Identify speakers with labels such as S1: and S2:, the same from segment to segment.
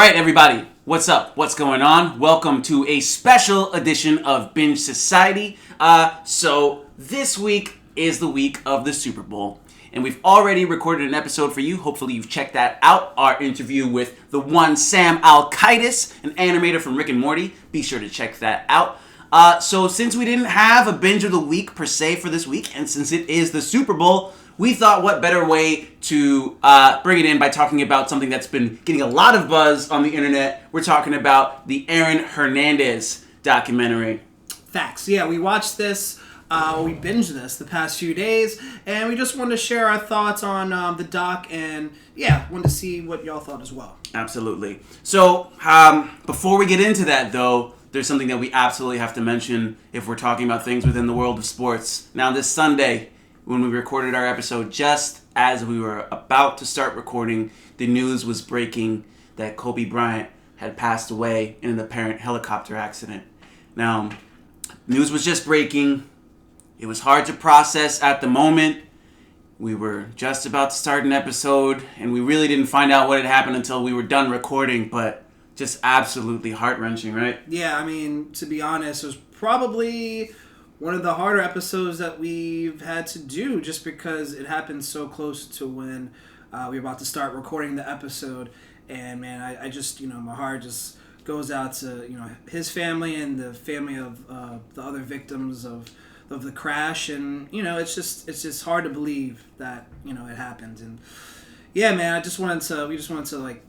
S1: right, everybody. What's up? What's going on? Welcome to a special edition of Binge Society. So this week is the week of the Super Bowl. And we've already recorded an episode for you. Hopefully you've checked that out. Our interview with the one Sam Alkaitis, an animator from Rick and Morty. Be sure to check that out. So since we didn't have a Binge of the Week per se for this week, and since it is the Super Bowl, we thought what better way to bring it in by talking about something that's been getting a lot of buzz on the internet. We're talking about the Aaron Hernandez documentary.
S2: Facts. Yeah, we watched this. We binged this the past few days, and we just wanted to share our thoughts on the doc, and wanted to see what y'all thought as well.
S1: Absolutely. So, before we get into that, though, there's something that we absolutely have to mention if we're talking about things within the world of sports. Now, this Sunday, when we recorded our episode, just as we were about to start recording, the news was breaking that Kobe Bryant had passed away in an apparent helicopter accident. Now, news was just breaking. It was hard to process at the moment. We were just about to start an episode, and we really didn't find out what had happened until we were done recording, but just absolutely heart-wrenching, right?
S2: Yeah, I mean, to be honest, it was probably one of the harder episodes that we've had to do just because it happened so close to when we were about to start recording the episode. And, man, I just, my heart just goes out to, his family and the family of the other victims of the crash, and it's just hard to believe that it happened. And yeah, man, we just wanted to like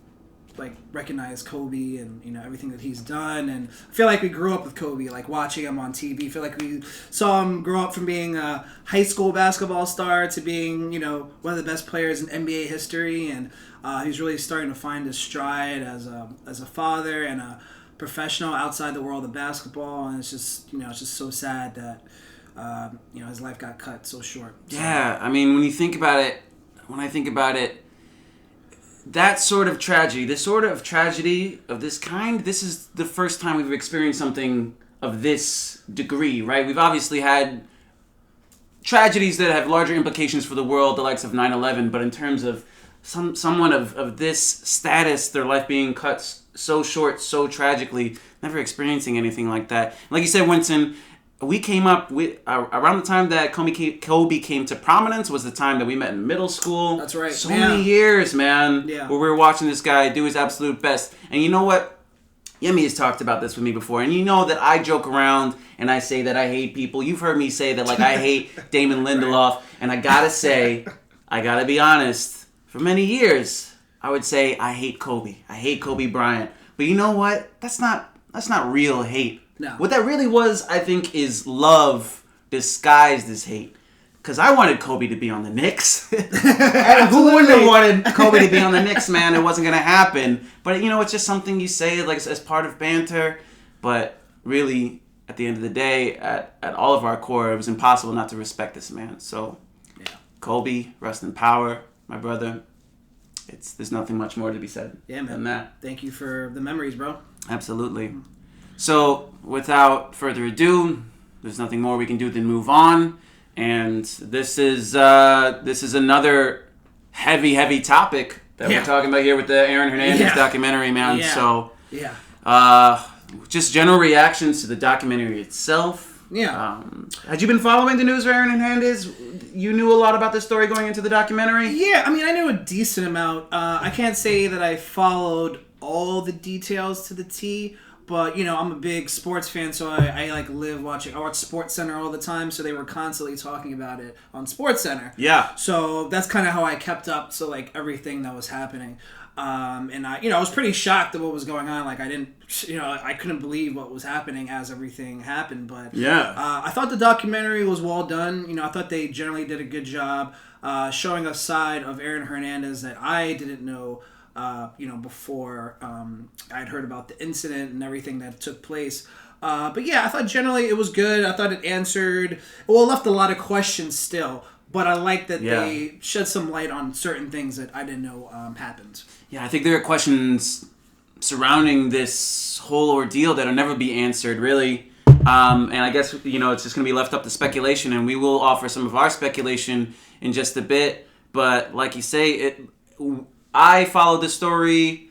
S2: recognize Kobe and everything that he's done. And I feel like we grew up with Kobe, like watching him on TV. I feel like we saw him grow up from being a high school basketball star to being one of the best players in NBA history, and he's really starting to find his stride as a father and a professional outside the world of basketball. And it's just so sad that his life got cut so short. So.
S1: Yeah, I mean, when I think about it, that sort of tragedy, of this kind, this is the first time we've experienced something of this degree, right? We've obviously had tragedies that have larger implications for the world, the likes of 9/11, but in terms of someone of this status, their life being cut so short, so tragically, never experiencing anything like that. Like you said, Winston, we came up with around the time that Kobe came to prominence was the time that we met in middle school.
S2: That's right.
S1: So many years, man, where we were watching this guy do his absolute best. And you know what? Yemi has talked about this with me before. And you know that I joke around and I say that I hate people. You've heard me say that, like, I hate Damon Lindelof. Right. And I gotta be honest, for many years, I would say I hate Kobe. I hate Kobe Bryant. But you know what? That's not real hate.
S2: No.
S1: What that really was, I think, is love disguised as hate. Because I wanted Kobe to be on the Knicks. And who wouldn't have wanted Kobe to be on the Knicks, man? It wasn't going to happen. But, it's just something you say like as part of banter. But really, at the end of the day, at all of our core, it was impossible not to respect this man. So, Kobe, rest in power, my brother. There's nothing much more to be said than that.
S2: Thank you for the memories, bro.
S1: Absolutely. So, without further ado, there's nothing more we can do than move on. And this is another heavy topic that we're talking about here with the Aaron Hernandez documentary, man.
S2: Yeah.
S1: So, just general reactions to the documentary itself.
S2: Yeah.
S1: Had you been following the news for Aaron Hernandez? You knew a lot about this story going into the documentary?
S2: Yeah, I mean, I knew a decent amount. I can't say that I followed all the details to the T. But, I'm a big sports fan, so I live watching. I watch SportsCenter all the time, so they were constantly talking about it on SportsCenter.
S1: Yeah.
S2: So that's kind of how I kept up to, everything that was happening. And I was pretty shocked at what was going on. Like, I couldn't believe what was happening as everything happened. But I thought the documentary was well done. I thought they generally did a good job showing a side of Aaron Hernandez that I didn't know. Before I'd heard about the incident and everything that took place. But yeah, I thought generally it was good. I thought it left a lot of questions still, but I like that they shed some light on certain things that I didn't know happened. Yeah,
S1: I think there are questions surrounding this whole ordeal that'll never be answered, really. And I guess, it's just going to be left up to speculation, and we will offer some of our speculation in just a bit. But like you say, I followed the story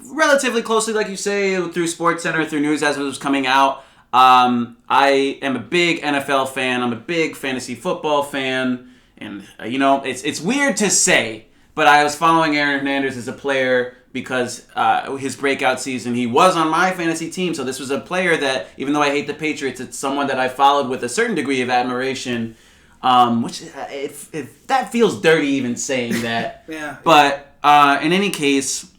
S1: relatively closely, like you say, through SportsCenter, through news as it was coming out. I am a big NFL fan. I'm a big fantasy football fan. And, it's weird to say, but I was following Aaron Hernandez as a player because his breakout season, he was on my fantasy team. So this was a player that, even though I hate the Patriots, it's someone that I followed with a certain degree of admiration. Which if that feels dirty even saying that.
S2: Yeah.
S1: But in any case,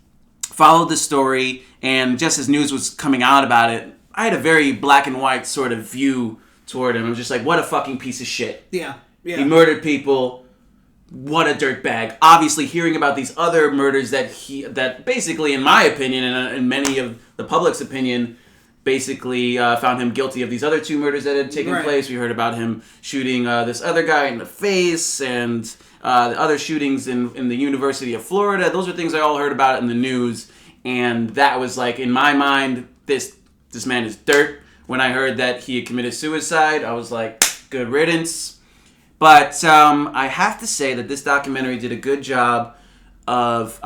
S1: followed the story, and just as news was coming out about it, I had a very black and white sort of view toward him. I was just like, what a fucking piece of shit.
S2: Yeah.
S1: He murdered people. What a dirtbag. Obviously, hearing about these other murders that basically, in my opinion, and in many of the public's opinion, basically found him guilty of these other 2 murders that had taken place. We heard about him shooting this other guy in the face, and the other shootings in the University of Florida. Those are things I all heard about in the news, and that was like, in my mind, this man is dirt. When I heard that he had committed suicide, I was like, good riddance. But I have to say that this documentary did a good job of,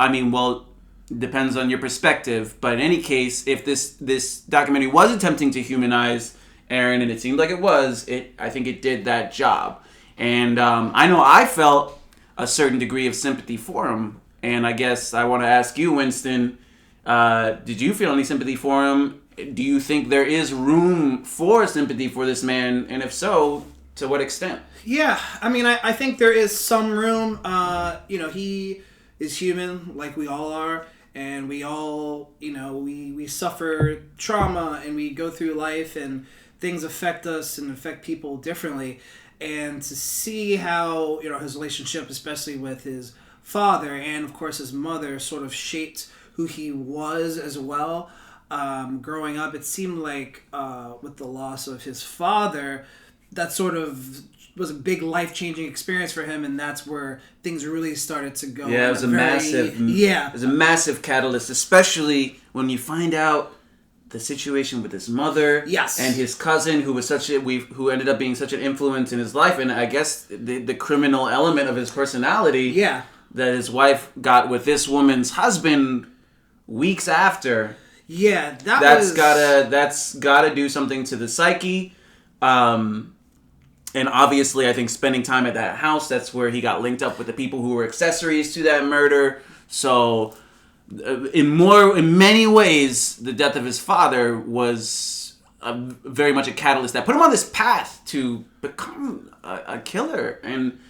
S1: depends on your perspective, but in any case, if this documentary was attempting to humanize Aaron, and it seemed like it was, I think it did that job. And I know I felt a certain degree of sympathy for him, and I guess I want to ask you, Winston, did you feel any sympathy for him? Do you think there is room for sympathy for this man, and if so, to what extent?
S2: Yeah, I think there is some room. He is human, like we all are, and we all, we suffer trauma, and we go through life, and things affect us and affect people differently. And to see how, his relationship, especially with his father and, of course, his mother, sort of shaped who he was as well. Growing up, it seemed like with the loss of his father, that sort of was a big life-changing experience for him, and that's where things really started to go.
S1: Yeah, it was a massive catalyst, especially when you find out the situation with his mother,
S2: yes,
S1: and his cousin, who was who ended up being such an influence in his life, and I guess the criminal element of his personality,
S2: yeah,
S1: that his wife got with this woman's husband weeks after.
S2: Yeah,
S1: that's gotta do something to the psyche. And obviously, I think spending time at that house, that's where he got linked up with the people who were accessories to that murder. So, in many ways, the death of his father was very much a catalyst that put him on this path to become a killer. And,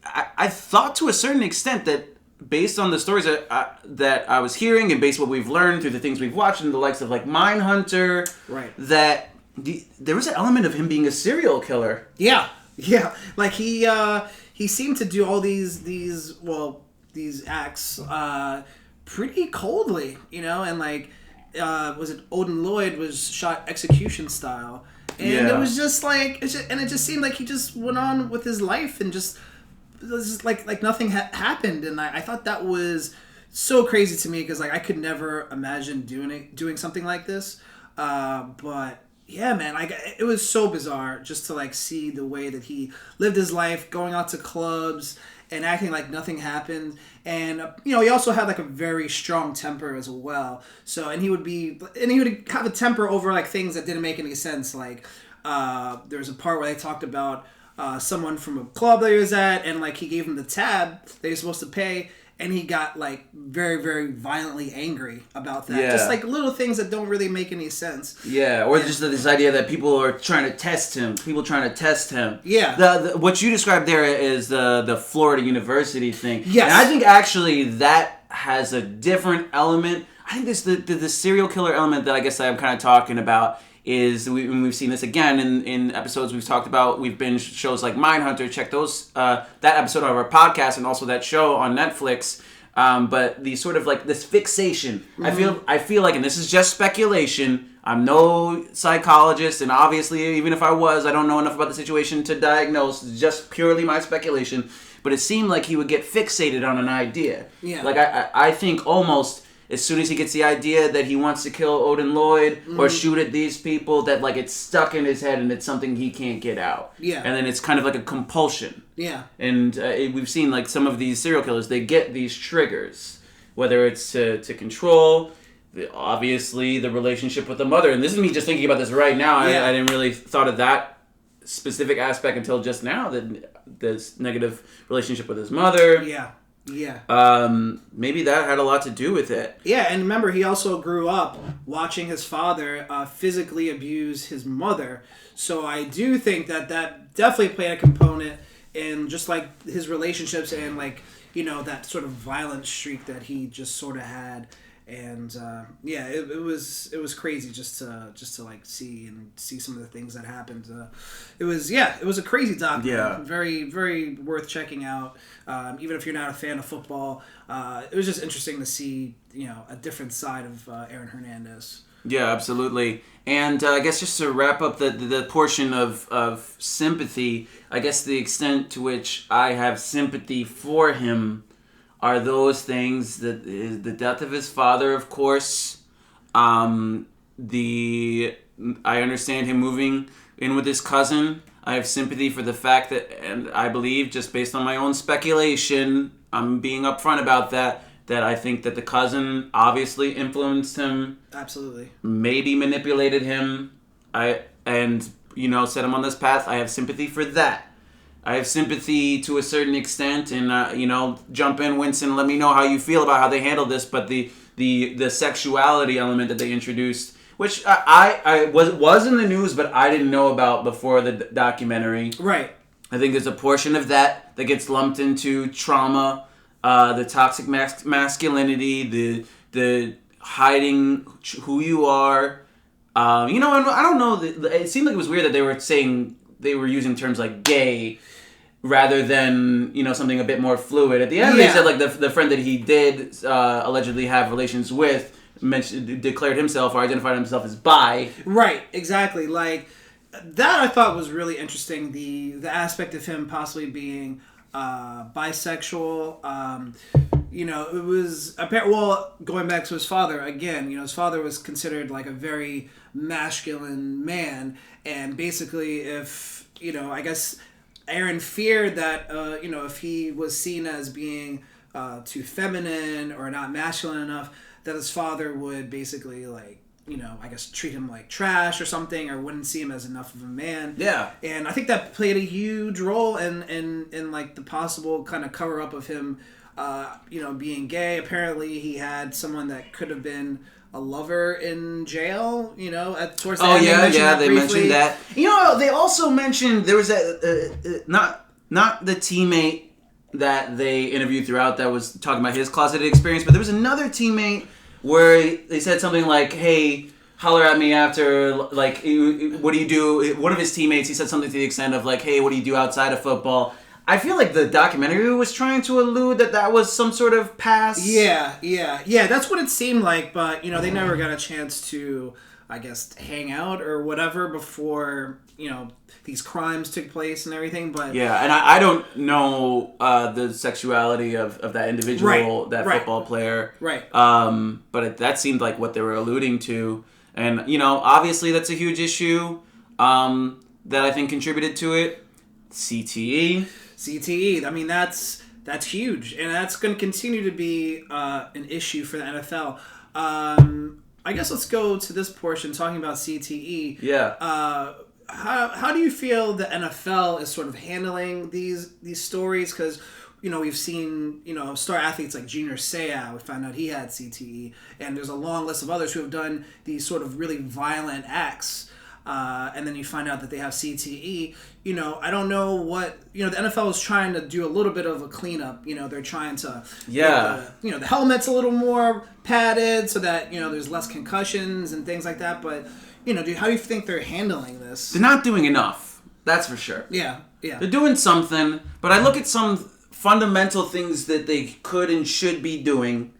S1: I thought to a certain extent that based on the stories that I was hearing and based on what we've learned through the things we've watched and the likes of like Mindhunter,
S2: right, that
S1: there was an element of him being a serial killer.
S2: Yeah. Like he seemed to do all these acts pretty coldly, and like was it Odin Lloyd was shot execution style, and it was just like it just seemed like he just went on with his life and just it was just like nothing happened, and I thought that was so crazy to me because like I could never imagine doing something like this, but. Yeah, man, it was so bizarre just to like see the way that he lived his life, going out to clubs and acting like nothing happened. And he also had like a very strong temper as well. So he would have a temper over like things that didn't make any sense. Like there was a part where they talked about someone from a club that he was at, and like he gave him the tab that he was supposed to pay. And he got like very, very violently angry about that. Yeah. Just like little things that don't really make any sense.
S1: Yeah, or just this idea that people are trying to test him. Yeah. What you described there is the Florida University thing.
S2: Yes.
S1: And I think actually that has a different element. I think this the serial killer element that I guess I'm kind of talking about is we've seen this again in episodes we've talked about. We've binged shows like Mindhunter. Check those that episode of our podcast and also that show on Netflix. But the sort of like this fixation. Mm-hmm. I feel like, and this is just speculation. I'm no psychologist, and obviously even if I was, I don't know enough about the situation to diagnose. It's just purely my speculation. But it seemed like he would get fixated on an idea.
S2: Yeah.
S1: Like I think almost. As soon as he gets the idea that he wants to kill Odin Lloyd or shoot at these people, that like it's stuck in his head and it's something he can't get out.
S2: Yeah.
S1: And then it's kind of like a compulsion.
S2: Yeah.
S1: And we've seen like some of these serial killers, they get these triggers. whether it's to control, obviously the relationship with the mother. And this is me just thinking about this right now.
S2: Yeah.
S1: I didn't really thought of that specific aspect until just now, that this negative relationship with his mother.
S2: Yeah.
S1: Maybe that had a lot to do with it.
S2: Yeah, and remember, he also grew up watching his father physically abuse his mother. So I do think that definitely played a component in just like his relationships and like, that sort of violent streak that he just sort of had. And it was crazy just to like see some of the things that happened. It was a crazy doc.
S1: Yeah,
S2: very, very worth checking out. Even if you're not a fan of football, it was just interesting to see a different side of Aaron Hernandez.
S1: Yeah, absolutely. And I guess just to wrap up the portion of sympathy, I guess the extent to which I have sympathy for him are those things, that the death of his father, of course. I understand him moving in with his cousin. I have sympathy for the fact that, and I believe, just based on my own speculation, I'm being upfront about that I think that the cousin obviously influenced him.
S2: Absolutely. Maybe
S1: manipulated him. Set him on this path. I have sympathy for that. I have sympathy to a certain extent, and jump in, Winston. Let me know how you feel about how they handled this. But the sexuality element that they introduced, which I was in the news, but I didn't know about before the documentary.
S2: Right.
S1: I think there's a portion of that gets lumped into trauma, the toxic masculinity, the hiding who you are. And I don't know. It seemed like it was weird that they were saying they were using terms like gay rather than, something a bit more fluid. At the end, they said, like, the friend that he did allegedly have relations with declared himself or identified himself as bi.
S2: Right, exactly. Like, that I thought was really interesting, the aspect of him possibly being bisexual. It was apparent. Well, going back to his father again, his father was considered like a very masculine man, and basically, if I guess Aaron feared that if he was seen as being too feminine or not masculine enough, that his father would basically like I guess treat him like trash or something, or wouldn't see him as enough of a man.
S1: Yeah.
S2: And I think that played a huge role in like the possible kind of cover up of him, being gay. Apparently, he had someone that could have been a lover in jail. Towards the end.
S1: They mentioned that. They also mentioned there was not the teammate that they interviewed throughout that was talking about his closeted experience, but there was another teammate where they said something like, hey, holler at me after, like, what do you do? One of his teammates, he said something to the extent of, like, hey, what do you do outside of football? I feel like the documentary was trying to allude that was some sort of pass.
S2: Yeah, that's what it seemed like, but, they never got a chance to, I guess, hang out or whatever before, these crimes took place and everything, but...
S1: Yeah, and I don't know the sexuality of that individual, football player.
S2: Right.
S1: But that seemed like what they were alluding to. And, obviously that's a huge issue that I think contributed to it. CTE.
S2: I mean, that's huge, and that's going to continue to be an issue for the NFL. I guess let's go to this portion talking about CTE.
S1: Yeah.
S2: How do you feel the NFL is sort of handling these stories? Because we've seen star athletes like Junior Seau. We found out he had CTE, and there's a long list of others who have done these sort of really violent acts. And then you find out that they have CTE. I don't know what the NFL is trying to do a little bit of a cleanup. They're trying to make the helmet's a little more padded so that there's less concussions and things like that. But how do you think they're handling this?
S1: They're not doing enough. That's for sure.
S2: Yeah.
S1: They're doing something, but I look at some fundamental things that they could and should be doing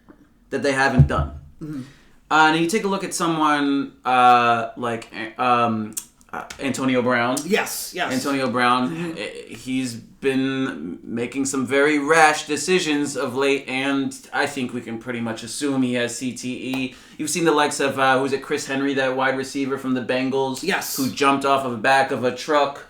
S1: that they haven't done. Mm-hmm. And you take a look at someone like Antonio Brown.
S2: Yes.
S1: Antonio Brown, mm-hmm. He's been making some very rash decisions of late, and I think we can pretty much assume he has CTE. You've seen the likes of, Chris Henry, that wide receiver from the Bengals?
S2: Yes.
S1: Who jumped off of the back of a truck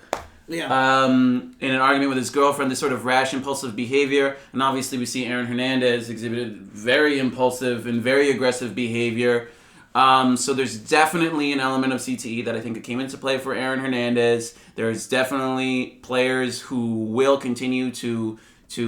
S1: in an argument with his girlfriend, this sort of rash, impulsive behavior. And obviously we see Aaron Hernandez exhibited very impulsive and very aggressive behavior. So there's definitely an element of CTE that I think came into play for Aaron Hernandez. There's definitely players who will continue to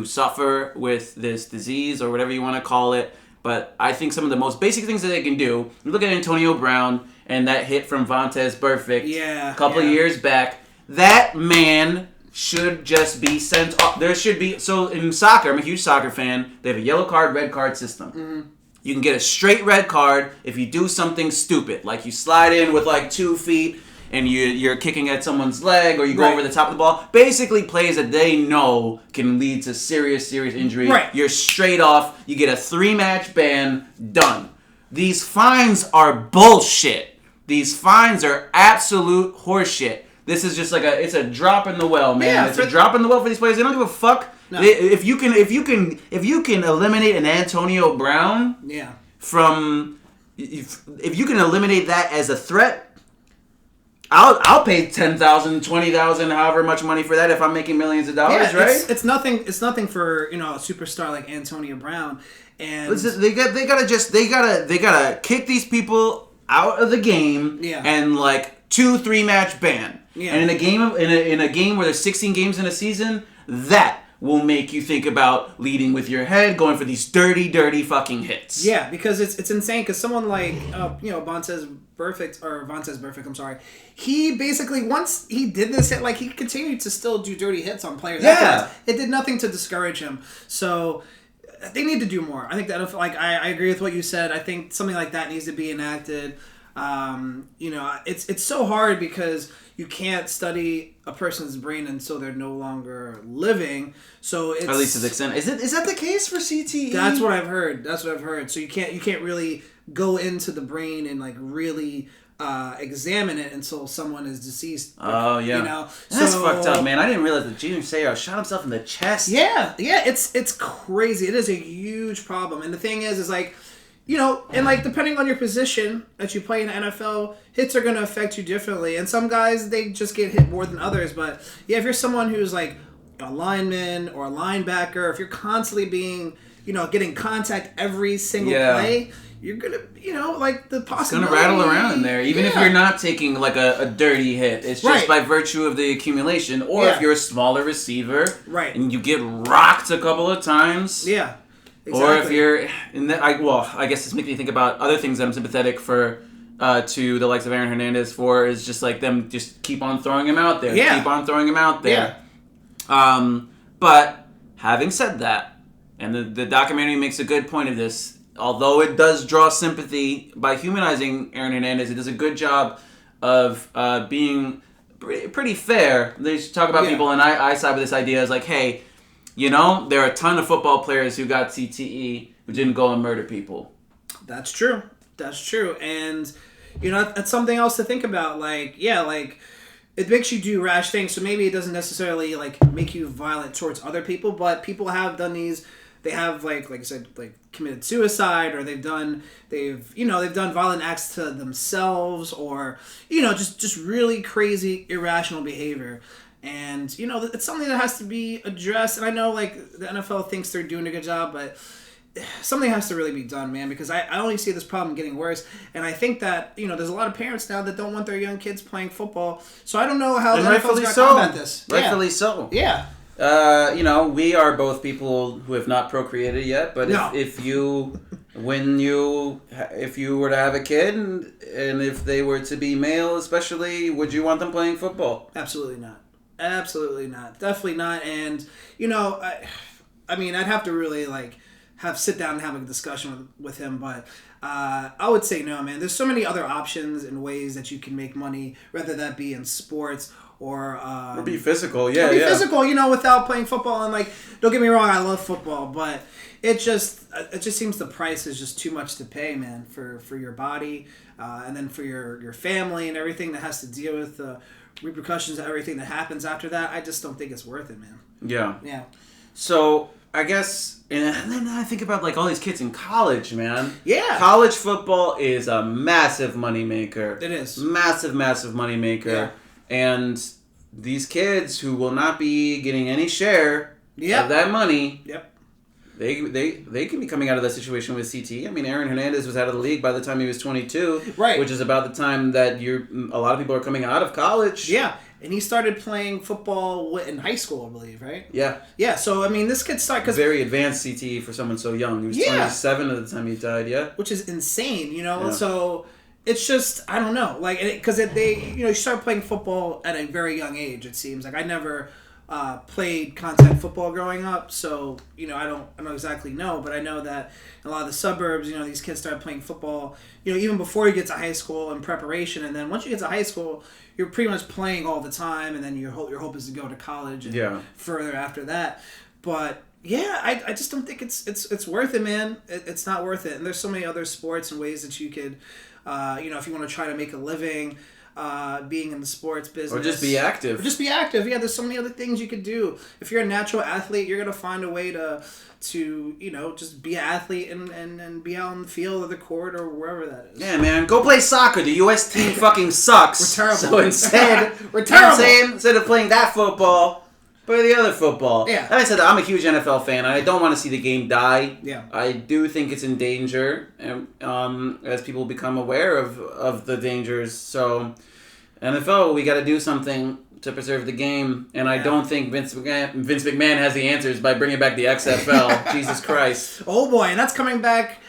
S1: suffer with this disease or whatever you want to call it. But I think some of the most basic things that they can do, you look at Antonio Brown and that hit from Vontaze Burfict a couple of years back. That man should just be sent off. There should be... So in soccer, I'm a huge soccer fan. They have a yellow card, red card system. Mm-hmm. You can get a straight red card if you do something stupid. Like you slide in with like 2 feet and you're kicking at someone's leg or you go over the top of the ball. Basically plays that they know can lead to serious injury.
S2: Right.
S1: You're straight off. You get a 3-match ban. Done. These fines are bullshit. These fines are absolute horseshit. This is just like it's a drop in the well, man.
S2: Yeah,
S1: it's a drop in the well for these players. They don't give a fuck. No. If you can eliminate an Antonio Brown, from if you can eliminate that as a threat, I'll pay $10,000, $20,000, however much money for that if I'm making millions of dollars, right?
S2: It's nothing for a superstar like Antonio Brown, and
S1: listen, they gotta kick these people out of the game, and like 2-3 match ban. Yeah. And in a game where there's 16 games in a season, that will make you think about leading with your head, going for these dirty fucking hits.
S2: Yeah, because it's insane. Because someone like Vontaze Burfict, I'm sorry. He basically, once he did this hit, like he continued to still do dirty hits on players.
S1: Yeah,
S2: it did nothing to discourage him. So they need to do more. I think that I agree with what you said. I think something like that needs to be enacted. It's so hard because you can't study a person's brain until they're no longer living. So it's,
S1: at least to the extent, is that the case for CTE?
S2: That's what I've heard. So you can't really go into the brain and like really examine it until someone is deceased.
S1: Oh yeah, that's fucked up, man. I didn't realize that Junior Seau shot himself in the chest.
S2: Yeah, it's crazy. It is a huge problem, and the thing is like. And like depending on your position that you play in the NFL, hits are going to affect you differently. And some guys, they just get hit more than others. But yeah, if you're someone who's like a lineman or a linebacker, if you're constantly being, getting contact every single play, you're going to, like the possibility. It's going to
S1: rattle around in there, even if you're not taking like a dirty hit. It's just by virtue of the accumulation. Or if you're a smaller receiver and you get rocked a couple of times.
S2: Yeah.
S1: Exactly. Or if you're in that, I guess this makes me think about other things that I'm sympathetic for to the likes of Aaron Hernandez for is just like them just keep on throwing him out there, keep on throwing him out there. But having said that, and the documentary makes a good point of this, although it does draw sympathy by humanizing Aaron Hernandez, it does a good job of being pretty fair. They talk about people, and I side with this idea as like, hey. There are a ton of football players who got CTE who didn't go and murder people.
S2: That's true. And, that's something else to think about. Like, it makes you do rash things. So maybe it doesn't necessarily, like, make you violent towards other people. But people have done these. They have, like I said, like, committed suicide. Or they've done violent acts to themselves. Or, just really crazy, irrational behavior. And, it's something that has to be addressed. And I know, like, the NFL thinks they're doing a good job, but something has to really be done, man, because I only see this problem getting worse. And I think that, there's a lot of parents now that don't want their young kids playing football. So I don't know how the NFL's going to combat this.
S1: Rightfully so.
S2: Yeah.
S1: We are both people who have not procreated yet, but if you were to have a kid and if they were to be male especially, would you want them playing football?
S2: Absolutely not. Definitely not. And I'd have to really like sit down and have a discussion with him, but I would say no, man. There's so many other options and ways that you can make money, whether that be in sports or
S1: be physical,
S2: physical, without playing football. And like, don't get me wrong, I love football, but it just seems the price is just too much to pay, man, for your body, and then for your family and everything that has to deal with the repercussions of everything that happens after that. I just don't think it's worth it, man. Yeah. So
S1: I guess, and then I think about like all these kids in college, man.
S2: Yeah.
S1: College football is a massive moneymaker.
S2: It is.
S1: Massive moneymaker.
S2: Yeah.
S1: And these kids who will not be getting any share
S2: Yep.
S1: of that money.
S2: Yep.
S1: They can be coming out of that situation with CTE. I mean, Aaron Hernandez was out of the league by the time he was 22,
S2: right?
S1: Which is about the time that a lot of people are coming out of college.
S2: Yeah, and he started playing football in high school, I believe, right?
S1: Yeah.
S2: Yeah. So I mean, this kid started because
S1: very advanced CTE for someone so young. He was 27 at the time he died. Yeah,
S2: which is insane, you know. Yeah. So it's just I don't know, like because you start playing football at a very young age. It seems like I never. Played contact football growing up, so I don't exactly know, but I know that in a lot of the suburbs, these kids start playing football, even before you get to high school in preparation, and then once you get to high school, you're pretty much playing all the time, and then your hope is to go to college and further after that. But yeah, I just don't think it's worth it, man. It's not worth it, and there's so many other sports and ways that you could, if you want to try to make a living. Being in the sports business.
S1: Or just be active.
S2: Yeah, there's so many other things you could do. If you're a natural athlete, you're going to find a way to just be an athlete and be out on the field or the court or wherever that is.
S1: Yeah, man. Go play soccer. The U.S. team fucking sucks.
S2: We're terrible.
S1: So instead,
S2: we're terrible.
S1: Instead of playing that football, play the other football.
S2: Yeah.
S1: Like I said, I'm a huge NFL fan. I don't want to see the game die.
S2: Yeah.
S1: I do think it's in danger, as people become aware of the dangers. So, NFL, we got to do something to preserve the game, and I don't think Vince McMahon has the answers by bringing back the XFL. Jesus Christ!
S2: Oh boy, and that's coming back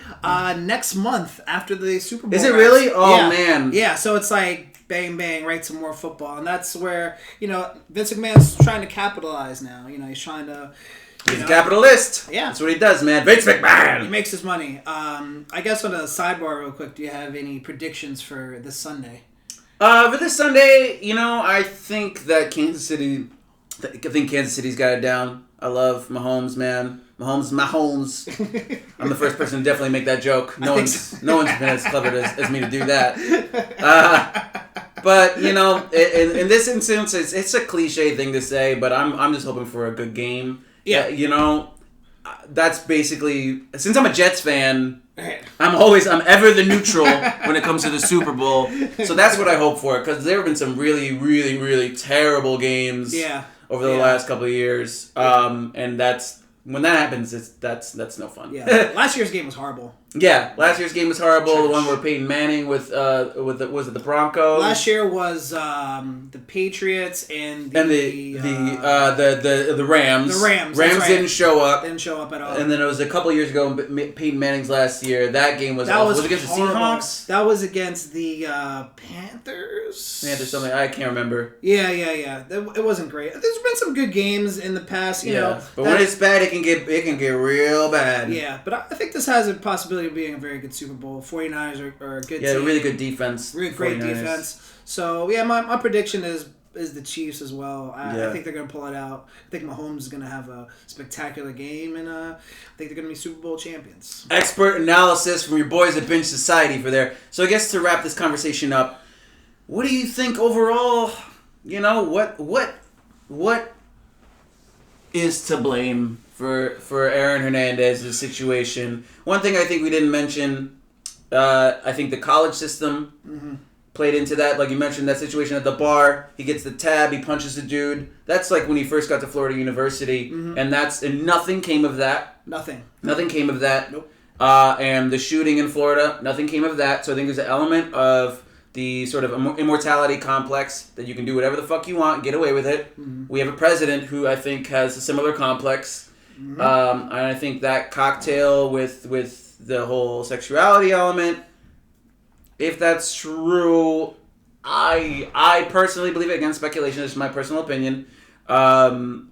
S2: next month after the Super Bowl.
S1: Is it really? Oh man!
S2: Yeah, so it's like bang bang, right? Some more football, and that's where Vince McMahon's trying to capitalize now. He's trying to.
S1: He's a capitalist.
S2: Yeah.
S1: That's what he does, man. Vince McMahon!
S2: He makes his money. I guess on a sidebar real quick, do you have any predictions for this Sunday?
S1: For this Sunday, I think that Kansas City's got it down. I love Mahomes, man. Mahomes. I'm the first person to definitely make that joke. No one's been as clever as me to do that. But in this instance, it's a cliche thing to say, but I'm just hoping for a good game.
S2: Yeah.
S1: That's basically, since I'm a Jets fan, I'm ever the neutral when it comes to the Super Bowl. So that's what I hope for, because there have been some really, really, really terrible games over the last couple of years. And when that happens, that's no fun.
S2: Yeah. Last year's game was horrible.
S1: Yeah, last year's game was horrible. The one where Peyton Manning was it the Broncos?
S2: Last year was the Patriots and the
S1: Rams.
S2: The Rams.
S1: Rams didn't show up.
S2: Didn't show up at all.
S1: And then it was a couple years ago, Peyton Manning's last year. That game was awful. Was it against
S2: horrible.
S1: The Seahawks?
S2: That was against the Panthers.
S1: Panthers something I can't remember.
S2: Yeah. It wasn't great. There's been some good games in the past, you know.
S1: But when it's bad, it can get real bad.
S2: Yeah, but I think this has a possibility of being a very good Super Bowl. 49ers are a good team.
S1: Yeah, really good defense.
S2: Really great 49ers. Defense. So, yeah, my prediction is the Chiefs as well. I think they're going to pull it out. I think Mahomes is going to have a spectacular game, and I think they're going to be Super Bowl champions.
S1: Expert analysis from your boys at Binge Society for there. So I guess to wrap this conversation up, what do you think overall, what is to blame for Aaron Hernandez's situation? One thing I think we didn't mention, I think the college system played into that. Like you mentioned, that situation at the bar, he gets the tab, he punches the dude. That's like when he first got to Florida University, and nothing came of that.
S2: Nothing
S1: came of that.
S2: Nope.
S1: And the shooting in Florida, nothing came of that. So I think there's an element of the sort of immortality complex that you can do whatever the fuck you want, get away with it. We have a president who I think has a similar complex. And I think that cocktail with the whole sexuality element, if that's true, I personally believe it. Again, speculation, this is my personal opinion. The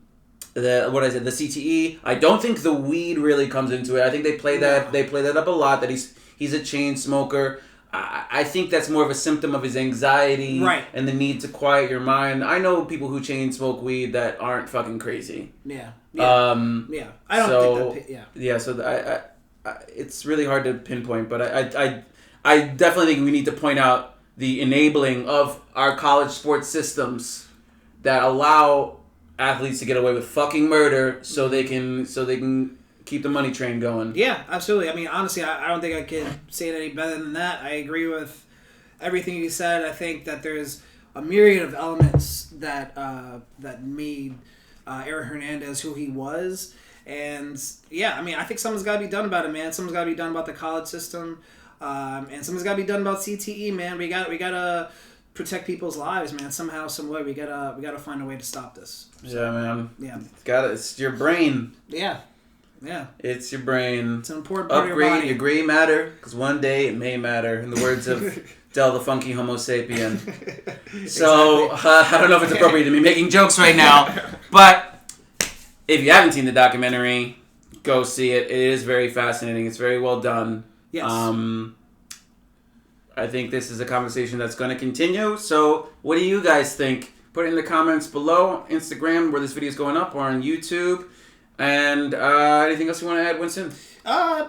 S1: CTE, I don't think the weed really comes into it. I think they play that up a lot, that he's a chain smoker. I think that's more of a symptom of his anxiety and the need to quiet your mind. I know people who chain smoke weed that aren't fucking crazy.
S2: Yeah. I don't think that.
S1: Yeah. So it's really hard to pinpoint, but I definitely think we need to point out the enabling of our college sports systems that allow athletes to get away with fucking murder, so they can keep the money train going.
S2: Yeah, absolutely. I mean, honestly, I don't think I can say it any better than that. I agree with everything you said. I think that there's a myriad of elements that that made Aaron Hernandez who he was. And yeah, I mean, I think something's got to be done about it, man. Something's got to be done about the college system, and something's got to be done about CTE, man. We gotta protect people's lives, man. Somehow, some way, we gotta find a way to stop this. So,
S1: yeah, man.
S2: Yeah.
S1: It's your brain.
S2: Yeah. Yeah.
S1: It's your brain.
S2: It's an important part
S1: Upgrade
S2: of your body.
S1: your gray matter, because one day it may matter. In the words of Del the Funky Homo Sapien. So, I don't know if it's appropriate to be making jokes right now, but if you haven't seen the documentary, go see it. It is very fascinating. It's very well done.
S2: Yes.
S1: I think this is a conversation that's going to continue. So, what do you guys think? Put it in the comments below, Instagram, where this video is going up, or on YouTube. And anything else you want to add, Winston?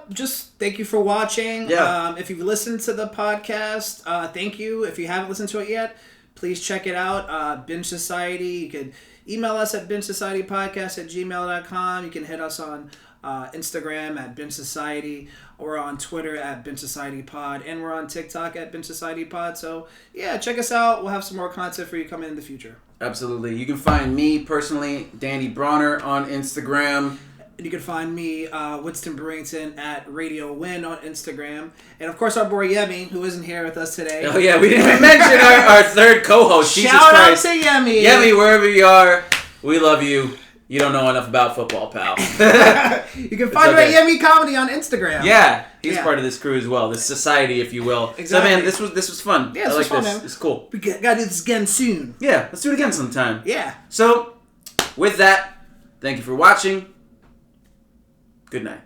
S2: Just thank you for watching.
S1: Yeah.
S2: If you've listened to the podcast, thank you. If you haven't listened to it yet, please check it out. Binge Society. You can email us at bingesocietypodcast@gmail.com. You can hit us on Instagram at Binge Society, or on Twitter at Binge Society Pod, and we're on TikTok at Binge Society Pod. So yeah, check us out. We'll have some more content for you coming in the future.
S1: Absolutely. You can find me personally, Danny Bronner, on Instagram.
S2: And you can find me, Winston Brewington, at Radio Win on Instagram. And of course, our boy Yemi, who isn't here with us today.
S1: Oh yeah, we didn't even mention our third co-host. Jesus
S2: Shout
S1: Christ.
S2: out to Yemi.
S1: Yemi, wherever you are, we love you. You don't know enough about football, pal.
S2: You can find him at Yemi Comedy on Instagram.
S1: Yeah, he's part of this crew as well, this society, if you will.
S2: Exactly.
S1: So man, this was fun.
S2: Yeah,
S1: I like
S2: fun,
S1: this.
S2: man.
S1: It's cool.
S2: We gotta do this again soon.
S1: Yeah, let's do it again sometime.
S2: Yeah.
S1: So, with that, thank you for watching. Good night.